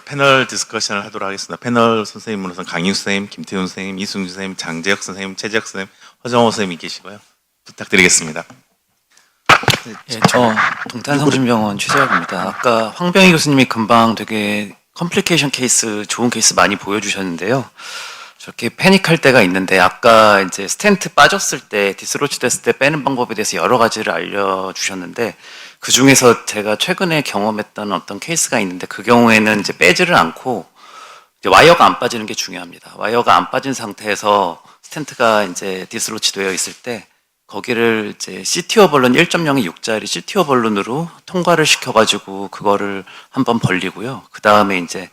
패널 디스커션을 하도록 하겠습니다. 패널 선생님으로서는 강유 선생님, 김태훈 선생님, 이승주 선생님, 장재혁 선생님, 최재혁 선생님, 허정호 선생님이 계시고요. 부탁드리겠습니다. 예, 저 동탄성심병원 최재혁입니다. 아까 황병희 교수님이 금방 되게 컴플리케이션 케이스, 좋은 케이스 많이 보여주셨는데요. 저렇게 패닉할 때가 있는데 아까 이제 스텐트 빠졌을 때 디스로치 됐을 때 빼는 방법에 대해서 여러 가지를 알려주셨는데 그 중에서 제가 최근에 경험했던 어떤 케이스가 있는데 그 경우에는 이제 빼지를 않고 이제 와이어가 안 빠지는 게 중요합니다. 와이어가 안 빠진 상태에서 스텐트가 이제 디스로치 되어 있을 때 거기를 이제 CTO 벌룬 1.02 6짜리 CTO 벌룬으로 통과를 시켜가지고 그거를 한번 벌리고요. 그 다음에 이제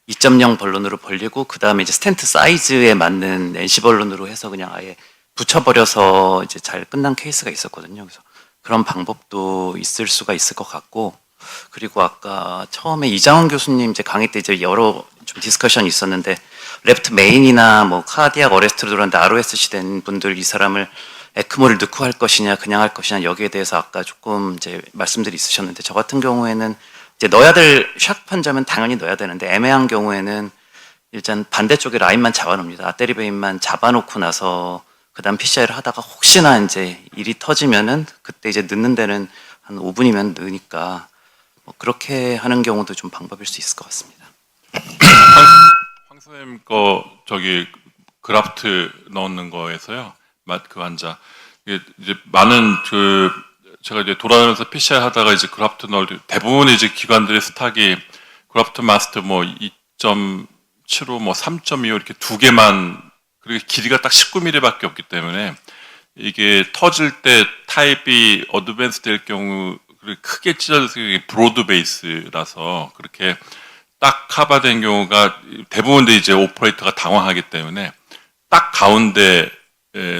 2.0 벌룬으로 벌리고 그 다음에 이제 스텐트 사이즈에 맞는 NC 벌룬으로 해서 그냥 아예 붙여버려서 이제 잘 끝난 케이스가 있었거든요. 그래서 그런 방법도 있을 수가 있을 것 같고, 그리고 아까 처음에 이장훈 교수님 이제 강의 때 이제 여러 좀 디스커션이 있었는데 레프트 메인이나 뭐 카디악 어레스트로 들어왔는데 ROSC 된 분들 이 사람을 에크모를 넣고 할 것이냐 그냥 할 것이냐 여기에 대해서 아까 조금 이제 말씀들이 있으셨는데 저 같은 경우에는 이제 넣어야 될 샥 환자면 당연히 넣어야 되는데 애매한 경우에는 일단 반대쪽에 라인만 잡아놓습니다. 아테리베인만 잡아놓고 나서 그 다음 PCI를 하다가 혹시나 이제 일이 터지면은 그때 이제 넣는 데는 한 5분이면 넣으니까 뭐 그렇게 하는 경우도 좀 방법일 수 있을 것 같습니다. 황 선생님 거 저기 그라프트 넣는 거에서요. 그 환자 이제 많은 그 제가 이제 돌아다니면서 PCR 하다가 이제 그라프트 넣을 때 대부분 이제 기관들의 스탁이 그라프트 마스터 뭐 2.75 뭐 3.25 이렇게 두 개만 그리고 길이가 딱 19mm밖에 없기 때문에 이게 터질 때 타입이 어드밴스 될 경우 크게 찢어져서 브로드 베이스라서 그렇게 딱 커버된 경우가 대부분 이제 오퍼레이터가 당황하기 때문에 딱 가운데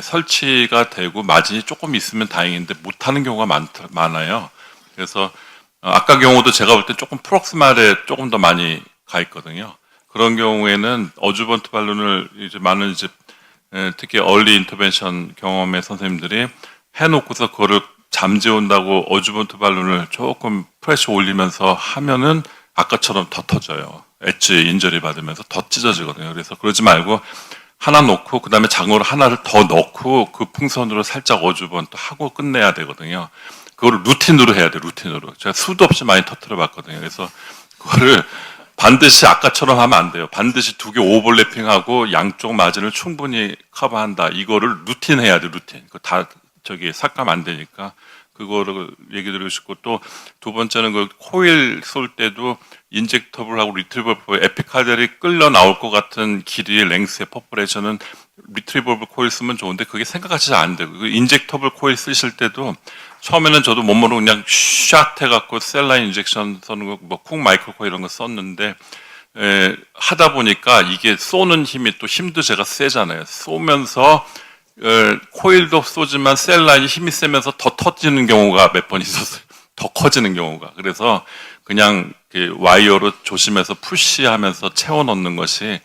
설치가 되고 마진이 조금 있으면 다행인데 못하는 경우가 많아요. 그래서 아까 경우도 제가 볼 때 조금 프록스말에 조금 더 많이 가 있거든요. 그런 경우에는 어주번트 발론을 이제 많은 이제 특히 얼리 인터벤션 경험의 선생님들이 해놓고서 그거를 잠재운다고 어주번트 발론을 조금 프레셔 올리면서 하면은 아까처럼 더 터져요. 엣지 인저리 받으면서 더 찢어지거든요. 그래서 그러지 말고 하나 놓고 그 다음에 장어를 하나를 더 넣고 그 풍선으로 살짝 어주번트 하고 끝내야 되거든요. 그거를 루틴으로 해야 돼요. 루틴으로. 제가 수도 없이 많이 터뜨려 봤거든요. 그래서 그거를 반드시 아까처럼 하면 안 돼요. 반드시 두 개 오버래핑하고 양쪽 마진을 충분히 커버한다. 이거를 루틴 해야 돼. 루틴. 그거 다 저기 삭감 안 되니까 그거를 얘기 드리고 싶고 또 두 번째는 그 코일 쏠 때도 인젝터블하고 리트리버블 에피카델이 끌려 나올 것 같은 길이의 랭스의 퍼포레이션은 리트리버블 코일 쓰면 좋은데 그게 생각같이 잘 안 돼요. 그 인젝터블 코일 쓰실 때도 처음에는 저도 못 모르고 그냥 샷 해갖고 셀라인 인젝션 쓰는 거, 뭐 쿵 마이크로 코일 이런 거 썼는데 하다 보니까 이게 쏘는 힘이 또 힘도 제가 세잖아요. 쏘면서 코일도 쏘지만 셀라인이 힘이 세면서 더 터지는 경우가 몇 번 있었어요. 더 커지는 경우가. 그래서 그냥 그 와이어로 조심해서 푸시하면서 채워 넣는 것이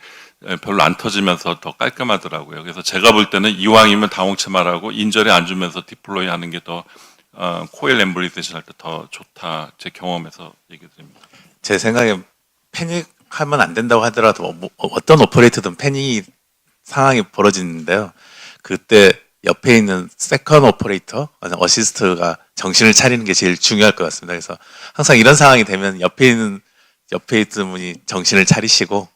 별로 안 터지면서 더 깔끔하더라고요. 그래서 제가 볼 때는 이왕이면 다홍채 말하고 인절에 안 주면서 디플로이 하는 게 더 코일 엠블리테이션 할 때 더 좋다. 제 경험에서 얘기 드립니다. 제 생각에 패닉하면 안 된다고 하더라도 어떤 오퍼레이터든 패닉 상황이 벌어지는데요. 그때 옆에 있는 세컨 오퍼레이터, 어시스트가 정신을 차리는 게 제일 중요할 것 같습니다. 그래서 항상 이런 상황이 되면 옆에 있는 분이 정신을 차리시고,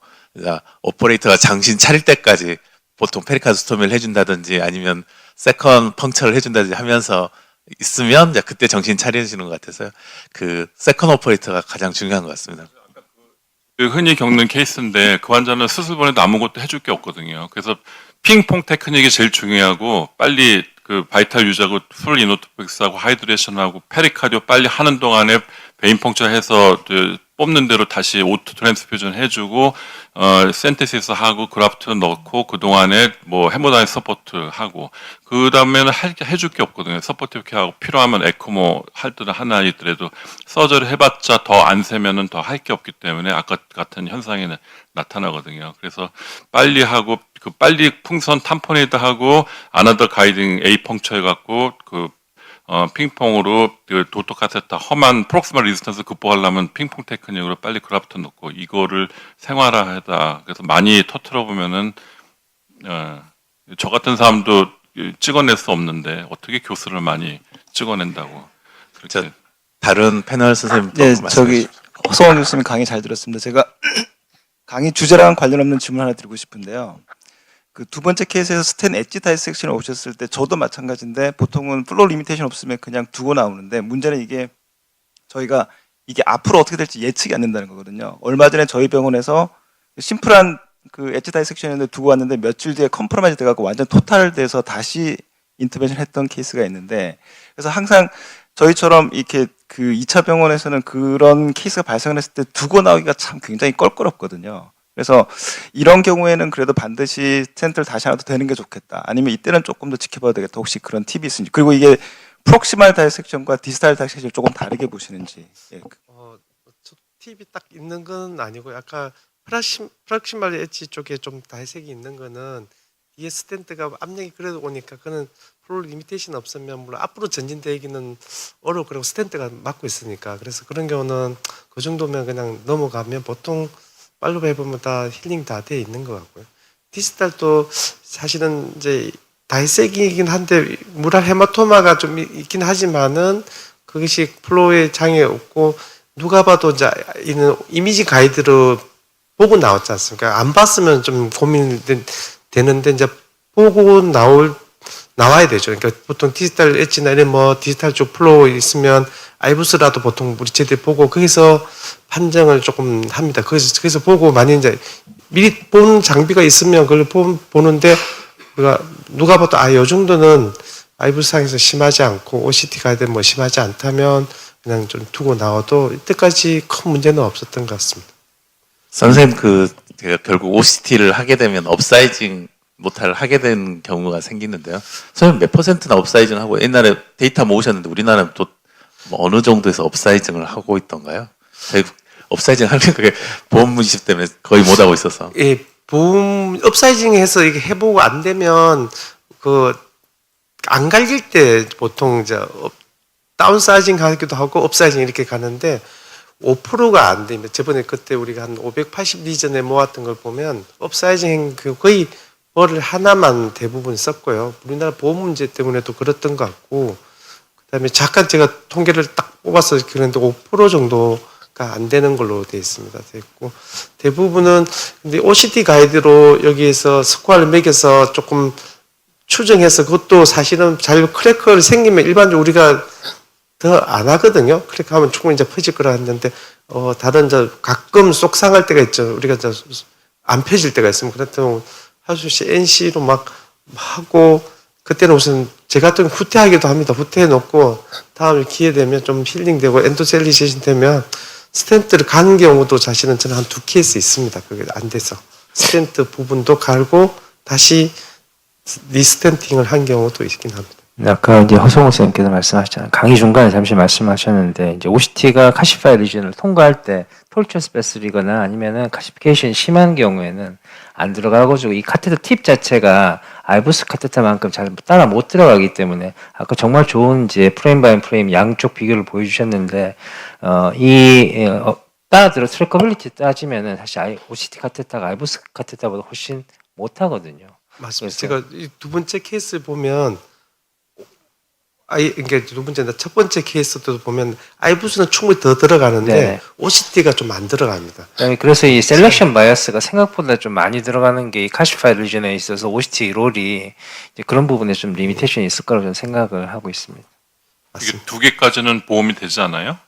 오퍼레이터가 정신 차릴 때까지 보통 페리카스토미를 해준다든지 아니면 세컨 펑처를 해준다든지 하면서 있으면 그때 정신 차리시는 것 같아서요. 그 세컨 오퍼레이터가 가장 중요한 것 같습니다. 흔히 겪는 케이스인데 그 환자는 수술번에도 아무것도 해줄 게 없거든요. 그래서 핑퐁 테크닉이 제일 중요하고 빨리 그 바이탈 유지하고 풀 이노토픽스하고 하이드레이션하고 페리카디오 빨리 하는 동안에 베인 펑처 해서 뽑는 대로 다시 오토 트랜스퓨전 해주고 센테시스 하고 그라프트 넣고 그 동안에 뭐 헤모다인 서포트 하고 그 다음에는 해줄 게 없거든요. 서포티브 케어하고 필요하면 에코모 할 때도 하나 있더라도 서저리 해봤자 더 안 세면은 더 할 게 없기 때문에 아까 같은 현상이 나타나거든요. 그래서 빨리 하고 빨리 풍선 탐포네이드 하고 아나더 가이딩 A 펑처 해갖고 핑퐁으로 그 도토 카세타 험한 프록시멀 리지스턴스 극복하려면 핑퐁 테크닉으로 빨리 그래프트 넣고 이거를 생활화하다. 그래서 많이 터트려 보면은 저 같은 사람도 찍어낼 수 없는데 어떻게 교수를 많이 찍어낸다고 그렇게. 다른 패널 선생님도 네, 말씀해 저기 주십시오. 허성원 교수님 강의 잘 들었습니다. 제가 강의 주제랑 관련 없는 질문 하나 드리고 싶은데요. 그 두 번째 케이스에서 스탠 엣지 다이섹션에 오셨을 때 저도 마찬가지인데 보통은 플로우 리미테이션 없으면 그냥 두고 나오는데 문제는 이게 저희가 이게 앞으로 어떻게 될지 예측이 안 된다는 거거든요. 얼마 전에 저희 병원에서 심플한 그 엣지 다이섹션인데 두고 왔는데 며칠 뒤에 컴프로마이즈 돼갖고 완전 토탈돼서 다시 인터벤션 했던 케이스가 있는데 그래서 항상 저희처럼 이렇게 그 2차 병원에서는 그런 케이스가 발생을 했을 때 두고 나오기가 참 굉장히 껄끄럽거든요. 그래서 이런 경우에는 그래도 반드시 스탠트를 다시 하나 더 되는 게 좋겠다. 아니면 이때는 조금 더 지켜봐야 되겠다. 혹시 그런 팁이 있는지. 그리고 이게 프록시말 다이섹션과 디스탈 다이섹션을 조금 다르게 보시는지. 예. 저 팁이 딱 있는 건 아니고 아까 프락시말 엣지 쪽에 좀 다이색이 있는 거는 뒤에 스탠트가 압력이 그래도 오니까 그는 플로우 리미테이션 없으면 물론 앞으로 전진되기는 어려워. 그리고 스탠트가 막고 있으니까 그래서 그런 경우는 그 정도면 그냥 넘어가면 보통 빨로 해보면 다 힐링 다 돼 있는 것 같고요. 디지털도 사실은 이제 다이색이긴 한데 무랄 헤마토마가 좀 있긴 하지만은 그것이 플로우에 장애 없고 누가 봐도 이제 있는 이미지 가이드로 보고 나왔지 않습니까? 안 봤으면 좀 고민이 되는데 이제 보고 나와야 되죠. 그러니까 보통 디지털 엣지나 이런 뭐 디지털 쪽 플로우 있으면 아이부스라도 보통 우리 쟤들 보고 거기서 판정을 조금 합니다. 거기서 보고 만약 이제 미리 본 장비가 있으면 그걸 보는데 우리가 누가 봐도 요 정도는 아이부스상에서 심하지 않고 OCT 가이드 뭐 심하지 않다면 그냥 좀 두고 나와도 이때까지 큰 문제는 없었던 것 같습니다. 선생님 제가 결국 OCT를 하게 되면 업사이징 못할 하게 된 경우가 생기는데요. 선생님 몇 퍼센트나 업사이징 하고 옛날에 데이터 모으셨는데 우리나라는 또 뭐 어느 정도에서 업사이징을 하고 있던가요? 저희 업사이징 하는 게 보험 문집 때문에 거의 못 하고 있어서. 예, 보험 업사이징해서 이게 해보고 안 되면 그 안 갈길 때 보통 이제 다운사이징 하기도 하고 업사이징 이렇게 가는데 5%가 안 됩니다. 저번에 그때 우리가 한 580 리전에 모았던 걸 보면 업사이징 거의 뭐를 하나만 대부분 썼고요. 우리나라 보험 문제 때문에도 그랬던 것 같고 그다음에 잠깐 제가 통계를 딱 뽑아서 그런데 5% 정도가 안 되는 걸로 되어 있습니다. 됐고 대부분은 근데 OCT 가이드로 여기에서 스코어를 매겨서 조금 추정해서 그것도 사실은 잘 크래커를 생기면 일반적으로 우리가 더 안 하거든요. 클릭하면 충분히 이제 펴질 거라 했는데, 다른 가끔 속상할 때가 있죠. 우리가 안 펴질 때가 있으면, 그랬더니 하수씨 NC로 막 하고, 그때는 우선 제 같은 후퇴하기도 합니다. 후퇴해 놓고, 다음에 기회 되면 좀 힐링되고, 엔도셀리제이션 되면, 스탠트를 가는 경우도 사실은 저는 한 2케이스 있습니다. 그게 안 돼서. 스탠트 부분도 갈고, 다시 리스탠팅을 한 경우도 있긴 합니다. 아까 이제 허성호 선생님께서 말씀하셨잖아요. 강의 중간에 잠시 말씀하셨는데, 이제 OCT가 카시파이 리전을 통과할 때 톨처 스페스리거나 아니면은 카시피케이션이 심한 경우에는 안 들어가고, 이 카테터 팁 자체가 알부스 카테터만큼 잘 따라 못 들어가기 때문에, 아까 정말 좋은 이제 프레임 바이 프레임 양쪽 비교를 보여주셨는데, 따라 들어 트래커빌리티 따지면은 사실 OCT 카테터가 알부스 카테터보다 훨씬 못하거든요. 맞습니다. 그래서- 제가 이 두 번째 케이스 보면 그러니까 두 번째, 첫 번째 케이스도 보면 아이부스는 충분히 더 들어가는데 네. OCT가 좀 안 들어갑니다. 그래서 이 셀렉션 바이어스가 생각보다 좀 많이 들어가는 게 이 카시파이 리전에 있어서 OCT 롤이 이제 그런 부분에 좀 리미테이션이 있을 거라고 저는 생각을 하고 있습니다. 이게 맞습니다. 2개까지는 보험이 되지 않아요?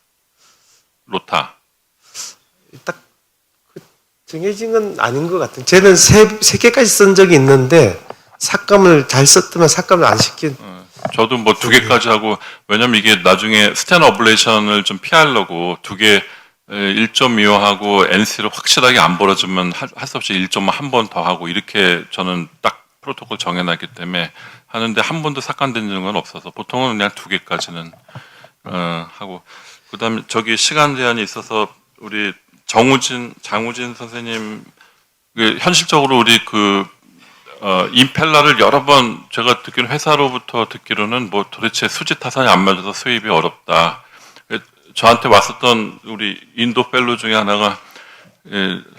로타. 딱 정해진 건 아닌 것 같아요. 쟤는 세 개까지 쓴 적이 있는데 삭감을 잘 썼더만 삭감을 안 시킨. 저도 뭐 2개까지 하고, 왜냐면 이게 나중에 스테노 어블레이션을 좀 피하려고 2개 1.25하고 NC를 확실하게 안 벌어지면 할 수 없이 1.5 한 번 더 하고 이렇게 저는 딱 프로토콜 정해놨기 때문에 하는데 한 번도 삭감된 적은 없어서 보통은 그냥 2개까지는 하고, 그다음에 저기 시간 제한이 있어서 우리 장우진 선생님, 현실적으로 우리 임펠라를 여러 번 제가 듣기로는 회사로부터 듣기로는 뭐 도대체 수지 타산이 안 맞아서 수입이 어렵다. 저한테 왔었던 우리 인도 펠로 중에 하나가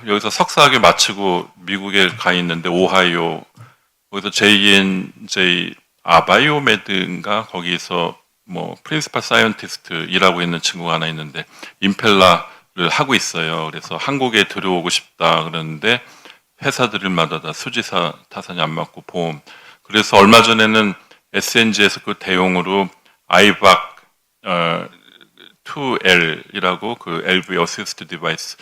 여기서 석사학위 마치고 미국에 가 있는데 오하이오 거기서 JNJ 아바이오메드인가 거기서 뭐 프린시팔 사이언티스트 일하고 있는 친구가 하나 있는데 임펠라를 하고 있어요. 그래서 한국에 들어오고 싶다 그러는데 회사들마다 다 수지사 타산이 안 맞고 보험. 그래서 얼마 전에는 SNG에서 그 대용으로 아이박 2L이라고 그 LV 어시스트 디바이스.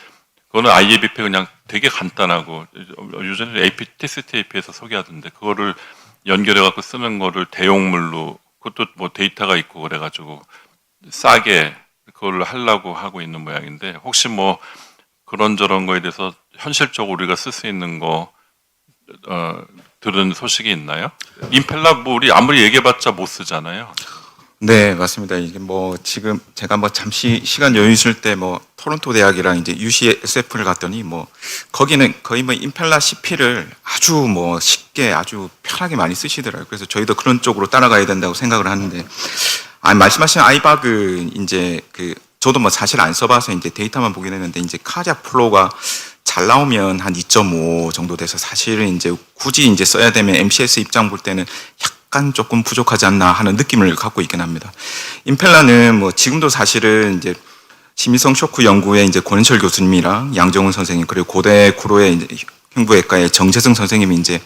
그거는 IABP 그냥 되게 간단하고 요즘에 AP, TCTAP에서 소개하던데 그거를 연결해 갖고 쓰는 거를 대용물로 그것도 뭐 데이터가 있고 그래가지고 싸게 그걸 하려고 하고 있는 모양인데 혹시 뭐 그런저런 거에 대해서 현실적으로 우리가 쓸 수 있는 거 들은 소식이 있나요? 임펠라 뭐 우리 아무리 얘기해봤자 못 쓰잖아요. 네, 맞습니다. 이게 뭐 지금 제가 뭐 잠시 시간 여유 있을 때 뭐 토론토 대학이랑 이제 UCSF를 갔더니 뭐 거기는 거의 뭐 임펠라 CP를 아주 뭐 쉽게 아주 편하게 많이 쓰시더라고요. 그래서 저희도 그런 쪽으로 따라가야 된다고 생각을 하는데, 말씀하신 아이박은 이제 저도 뭐 사실 안 써봐서 이제 데이터만 보긴 했는데 이제 카자 플로우가 잘 나오면 한 2.5 정도 돼서 사실은 이제 굳이 이제 써야 되면 MCS 입장 볼 때는 약간 조금 부족하지 않나 하는 느낌을 갖고 있긴 합니다. 임펠라는 뭐 지금도 사실은 이제 심미성 쇼크 연구에 이제 권은철 교수님이랑 양정훈 선생님 그리고 고대 구로의 이제 흉부외과의 정재승 선생님이 이제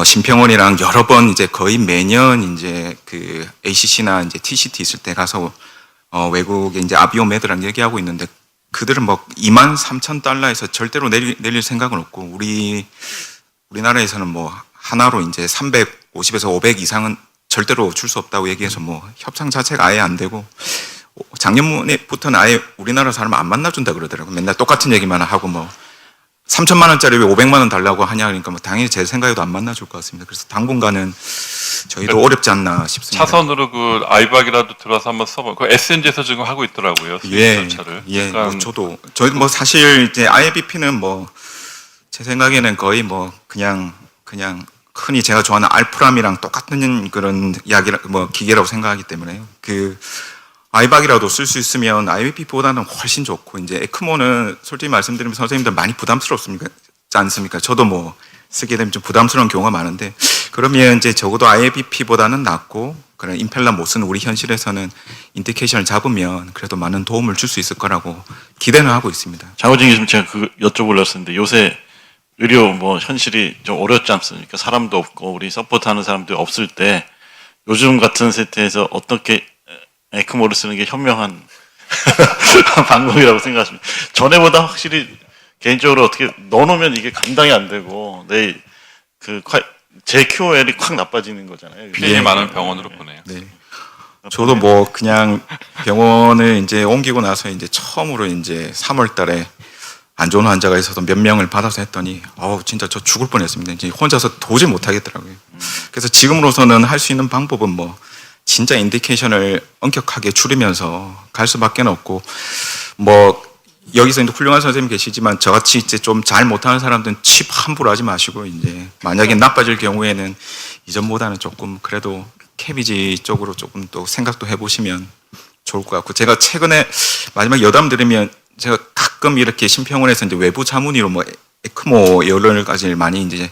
심평원이랑 여러 번 이제 거의 매년 이제 그 ACC나 이제 TCT 있을 때 가서 외국의 이제 아비오메드랑 얘기하고 있는데 그들은 뭐 23,000달러에서 절대로 내릴 생각은 없고 우리나라에서는 뭐 하나로 이제 350에서 500 이상은 절대로 줄 수 없다고 얘기해서 뭐 협상 자체가 아예 안 되고 작년부터는 아예 우리나라 사람 안 만나준다 그러더라고요. 맨날 똑같은 얘기만 하고 뭐 3천만 원짜리 왜 500만 원 달라고 하냐 그러니까 뭐 당연히 제 생각에도 안 만나줄 것 같습니다. 그래서 당분간은 저희도 어렵지 않나 싶습니다. 차선으로 그 아이박이라도 들어서 한번 써봐. 그 SNG에서 지금 하고 있더라고요. 예, 절차를. 예. 그러니까 뭐 저희 뭐 사실 이제 IABP는 뭐 제 생각에는 거의 뭐 그냥 흔히 제가 좋아하는 알프람이랑 똑같은 그런 뭐 기계라고 생각하기 때문에 아이박이라도 쓸 수 있으면 IABP보다는 훨씬 좋고 이제 에크모는 솔직히 말씀드리면 선생님들 많이 부담스럽지 않습니까? 저도 뭐 쓰게 되면 좀 부담스러운 경우가 많은데 그러면 이제 적어도 IABP보다는 낫고 그런 임펠라 못 쓰는 우리 현실에서는 인디케이션을 잡으면 그래도 많은 도움을 줄 수 있을 거라고 기대는 하고 있습니다. 장호진 교수님 제가 여쭤보려고 했는데 요새 의료 뭐 현실이 좀 어렵지 않습니까? 사람도 없고 우리 서포트하는 사람들이 없을 때 요즘 같은 세태에서 어떻게 에크모를 쓰는 게 현명한 방법이라고 생각하십니까? 전에보다 확실히 개인적으로 어떻게 넣어놓으면 이게 감당이 안 되고 제 QOL이 확 나빠지는 거잖아요. 피해 많은 병원으로 보내요. 네. 저도 뭐 그냥 병원을 이제 옮기고 나서 이제 처음으로 이제 3월 달에 안 좋은 환자가 있어서 몇 명을 받아서 했더니 진짜 저 죽을 뻔했습니다. 이제 혼자서 도저히 못 하겠더라고요. 그래서 지금으로서는 할 수 있는 방법은 뭐 진짜 인디케이션을 엄격하게 줄이면서 갈 수밖에 없고 뭐 여기서 이제 훌륭한 선생님 계시지만 저같이 이제 좀 잘 못하는 사람들은 칩 함부로 하지 마시고 이제 만약에 나빠질 경우에는 이전보다는 조금 그래도 캐비지 쪽으로 조금 또 생각도 해보시면 좋을 것 같고 제가 최근에 마지막 여담 드리면 제가 가끔 이렇게 심평원에서 이제 외부 자문의로 뭐 에크모 여러 가지를 많이 이제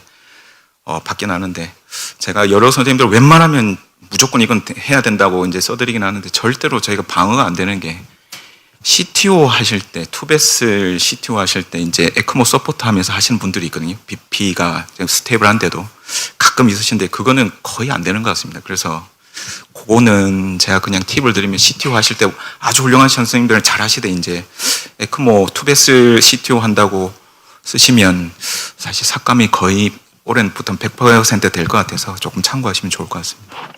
받긴 하는데 제가 여러 선생님들 웬만하면 무조건 이건 해야 된다고 이제 써드리긴 하는데 절대로 저희가 방어가 안 되는 게 CTO 하실 때 투베슬 CTO 하실 때 이제 에크모 서포트 하면서 하시는 분들이 있거든요. BP가 스테이블한데도 가끔 있으신데 그거는 거의 안 되는 것 같습니다. 그래서 그거는 제가 그냥 팁을 드리면 CTO 하실 때 아주 훌륭한 선생님들은 잘 하시되 이제 에크모 투베슬 CTO 한다고 쓰시면 사실 삭감이 거의 올해부터는 100% 될 것 같아서 조금 참고하시면 좋을 것 같습니다.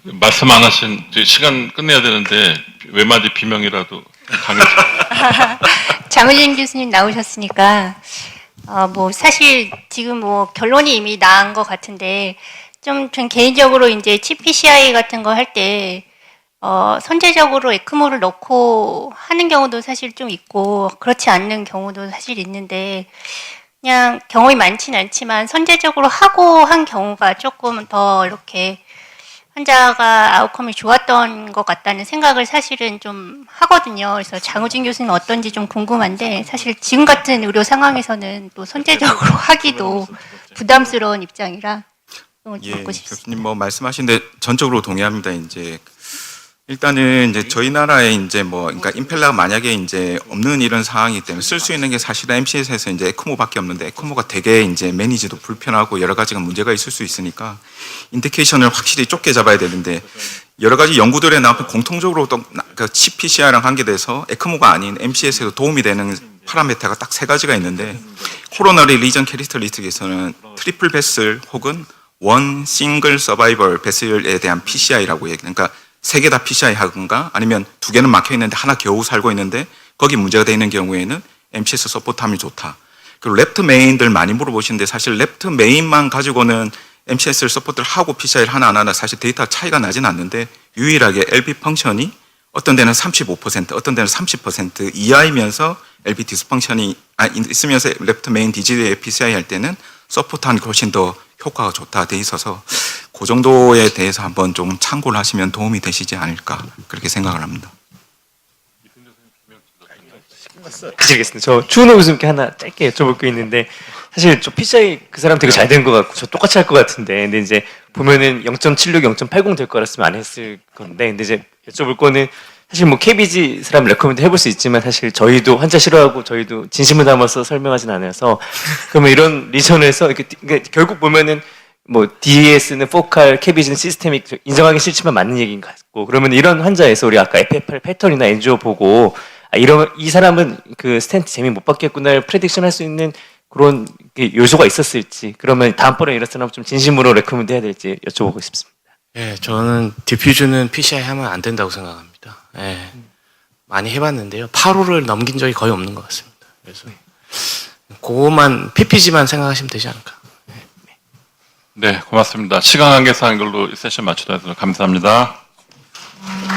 말씀 안 하신 시간 끝내야 되는데 외마디 비명이라도 강해서. 장우진 교수님 나오셨으니까 뭐 사실 지금 뭐 결론이 이미 나은 것 같은데 전 개인적으로 이제 칩 PCI 같은 거 할 때 선제적으로 에크모를 넣고 하는 경우도 사실 좀 있고 그렇지 않는 경우도 사실 있는데 그냥 경험이 많지는 않지만 선제적으로 하고 한 경우가 조금 더 이렇게 환자가 아웃컴이 좋았던 것 같다는 생각을 사실은 좀 하거든요. 그래서 장우진 교수님 어떤지 좀 궁금한데 사실 지금 같은 의료 상황에서는 또 선제적으로 하기도 부담스러운 입장이라 좀 예, 듣고 싶습니다. 교수님 뭐 말씀하신데 전적으로 동의합니다. 이제 일단은 이제 저희 나라에 이제 뭐 그러니까 임펠라가 만약에 이제 없는 이런 상황이기 때문에 쓸 수 있는 게 사실은 MCS에서 이제 에크모밖에 없는데 에크모가 되게 이제 매니지도 불편하고 여러 가지가 문제가 있을 수 있으니까 인디케이션을 확실히 좁게 잡아야 되는데 여러 가지 연구들에 나온 공통적으로 또 CPCR랑 관계돼서 에크모가 아닌 MCS에도 도움이 되는 파라메타가 딱 세 가지가 있는데 코로너리 리전 캐릭터리스틱에서는 트리플 베슬 혹은 원 싱글 서바이벌 베슬에 대한 PCI라고 얘기. 그러니까 세 개 다 PCI 하건가 아니면 두 개는 막혀 있는데 하나 겨우 살고 있는데 거기 문제가 돼 있는 경우에는 MCS 서포트함이 좋다. 그리고 랩트 메인들 많이 물어보시는데 사실 랩트 메인만 가지고는 MCS를 서포트를 하고 PCI를 하나 안 하나 사실 데이터 차이가 나진 않는데 유일하게 LP 펑션이 어떤 데는 35%, 어떤 데는 30% 이하이면서 LP 디스펑션이 있으면서 랩트 메인 디지에 PCI 할 때는 서포트하는 게 훨씬 더 효과가 좋다 돼 있어서 그 정도에 대해서 한번 좀 참고를 하시면 도움이 되시지 않을까 그렇게 생각을 합니다. 드리겠습니다. 저 추은호 교수님께 하나 짧게 여쭤볼 게 있는데 사실 저 PCI 그 사람 되게 잘 된 것 같고 저 똑같이 할 것 같은데 근데 이제 보면은 0.76, 0.80 될 거였으면 안 했을 건데 근데 이제 여쭤볼 거는 사실 뭐 KBG 사람 레코멘드 해볼 수 있지만 사실 저희도 환자 싫어하고 저희도 진심을 담아서 설명하진 않아서 그러면 이런 리전에서 이렇게 그러니까 결국 보면은 뭐 DS는 포칼, KBG는 시스테믹 인정하기 싫지만 맞는 얘기인 것 같고 그러면 이런 환자에서 우리 아까 FFR 패턴이나 엔지오 보고 이런 이 사람은 그 스텐트 재미 못 받겠구나를 프레딕션 할 수 있는 그런 요소가 있었을지 그러면 다음번에 이런 사람 좀 진심으로 레코멘드 해야 될지 여쭤보고 싶습니다. 예, 저는 디퓨즈는 PCI 하면 안 된다고 생각합니다. 예, 많이 해봤는데요. 8호를 넘긴 적이 거의 없는 것 같습니다. 그래서 그거만 PPG만 생각하시면 되지 않을까. 네, 고맙습니다. 시간 관계상 걸로 이 세션 마치도록 하겠습니다. 감사합니다.